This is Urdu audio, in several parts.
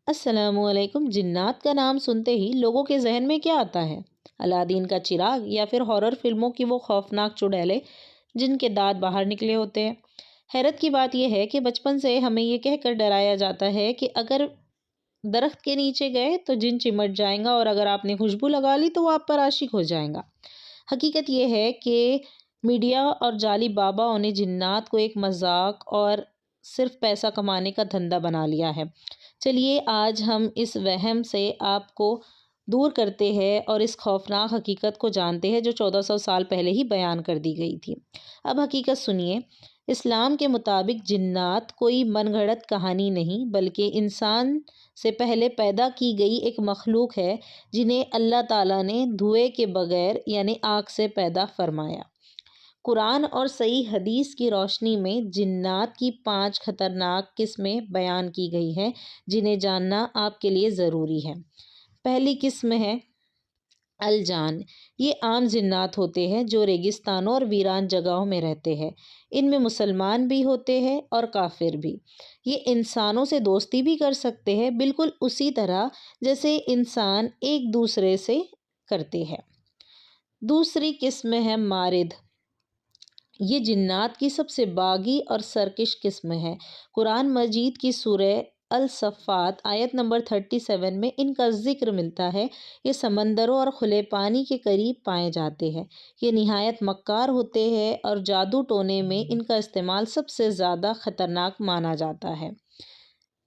السلام علیکم۔ جنات کا نام سنتے ہی لوگوں کے ذہن میں کیا آتا ہے؟ الادین کا چراغ یا پھر ہارر فلموں کی وہ خوفناک چڑیلیں جن کے دانت باہر نکلے ہوتے ہیں؟ حیرت کی بات یہ ہے کہ بچپن سے ہمیں یہ کہہ کر ڈرایا جاتا ہے کہ اگر درخت کے نیچے گئے تو جن چمٹ جائیں گا، اور اگر آپ نے خوشبو لگا لی تو وہ آپ پر عاشق ہو جائیں گا۔ حقیقت یہ ہے کہ میڈیا اور جعلی باباؤں نے جنات کو ایک مذاق اور صرف پیسہ کمانے کا دھندا بنا لیا ہے۔ چلیے آج ہم اس وہم سے آپ کو دور کرتے ہیں اور اس خوفناک حقیقت کو جانتے ہیں جو 1400 سال پہلے ہی بیان کر دی گئی تھی۔ اب حقیقت سنیے۔ اسلام کے مطابق جنات کوئی من گھڑت کہانی نہیں، بلکہ انسان سے پہلے پیدا کی گئی ایک مخلوق ہے جنہیں اللہ تعالیٰ نے دھوئے کے بغیر یعنی آگ سے پیدا فرمایا۔ قرآن اور صحیح حدیث کی روشنی میں جنات کی 5 خطرناک قسمیں بیان کی گئی ہیں جنہیں جاننا آپ کے لیے ضروری ہے۔ پہلی قسم ہے الجان۔ یہ عام جنات ہوتے ہیں جو ریگستانوں اور ویران جگہوں میں رہتے ہیں۔ ان میں مسلمان بھی ہوتے ہیں اور کافر بھی۔ یہ انسانوں سے دوستی بھی کر سکتے ہیں، بالکل اسی طرح جیسے انسان ایک دوسرے سے کرتے ہیں۔ دوسری قسم ہے مارد۔ یہ جنات کی سب سے باغی اور سرکش قسم ہے۔ قرآن مجید کی سورہ الصفات آیت نمبر 37 میں ان کا ذکر ملتا ہے۔ یہ سمندروں اور کھلے پانی کے قریب پائے جاتے ہیں۔ یہ نہایت مکار ہوتے ہیں اور جادو ٹونے میں ان کا استعمال سب سے زیادہ خطرناک مانا جاتا ہے۔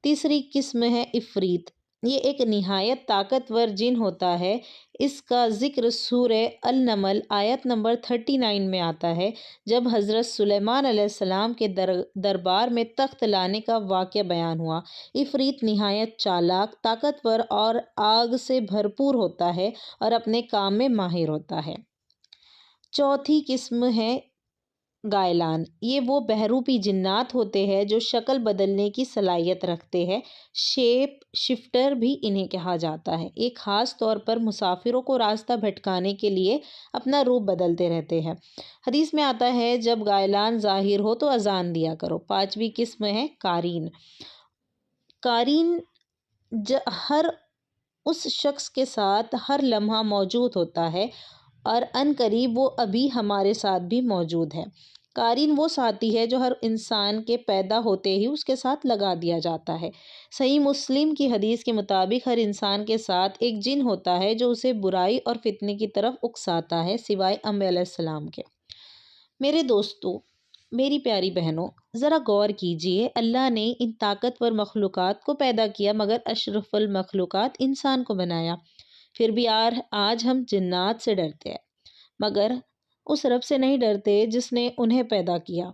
تیسری قسم ہے عفریت۔ یہ ایک نہایت طاقتور جن ہوتا ہے۔ اس کا ذکر سورہ النمل آیت نمبر 39 میں آتا ہے، جب حضرت سلیمان علیہ السلام کے دربار میں تخت لانے کا واقعہ بیان ہوا۔ عفریت نہایت چالاک، طاقتور اور آگ سے بھرپور ہوتا ہے اور اپنے کام میں ماہر ہوتا ہے۔ چوتھی قسم ہے گائلان۔ یہ وہ بہروپی جنات ہوتے ہیں جو شکل بدلنے کی صلاحیت رکھتے ہیں۔ شیپ شفٹر بھی انہیں کہا جاتا ہے۔ ایک خاص طور پر مسافروں کو راستہ بھٹکانے کے لیے اپنا روپ بدلتے رہتے ہیں۔ حدیث میں آتا ہے جب گائلان ظاہر ہو تو اذان دیا کرو۔ پانچویں قسم ہے قارین۔ قارین ہر اس شخص کے ساتھ ہر لمحہ موجود ہوتا ہے اور عن قریب وہ ابھی ہمارے ساتھ بھی موجود ہے۔ قارین وہ ساتھی ہے جو ہر انسان کے پیدا ہوتے ہی اس کے ساتھ لگا دیا جاتا ہے۔ صحیح مسلم کی حدیث کے مطابق ہر انسان کے ساتھ ایک جن ہوتا ہے جو اسے برائی اور فتنے کی طرف اکساتا ہے، سوائے انبیاء علیہ السلام کے۔ میرے دوستو، میری پیاری بہنوں، ذرا غور کیجئے۔ اللہ نے ان طاقتور مخلوقات کو پیدا کیا مگر اشرف المخلوقات انسان کو بنایا۔ پھر بھی آج ہم جنات سے ڈرتے ہیں، مگر اس رب سے نہیں ڈرتے جس نے انہیں پیدا کیا۔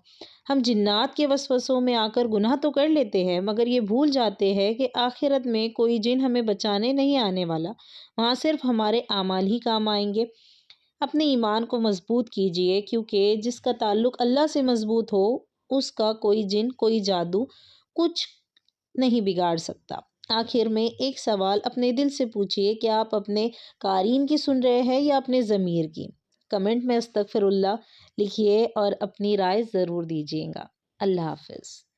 ہم جنات کے وسوسوں میں آ کر گناہ تو کر لیتے ہیں، مگر یہ بھول جاتے ہیں کہ آخرت میں کوئی جن ہمیں بچانے نہیں آنے والا۔ وہاں صرف ہمارے اعمال ہی کام آئیں گے۔ اپنے ایمان کو مضبوط کیجئے، کیونکہ جس کا تعلق اللہ سے مضبوط ہو اس کا کوئی جن، کوئی جادو کچھ نہیں بگاڑ سکتا۔ آخر میں ایک سوال اپنے دل سے پوچھئے کہ آپ اپنے قارین کی سن رہے ہیں یا اپنے ضمیر کی؟ کمنٹ میں استغفر اللہ لکھیے اور اپنی رائے ضرور دیجیے گا۔ اللہ حافظ۔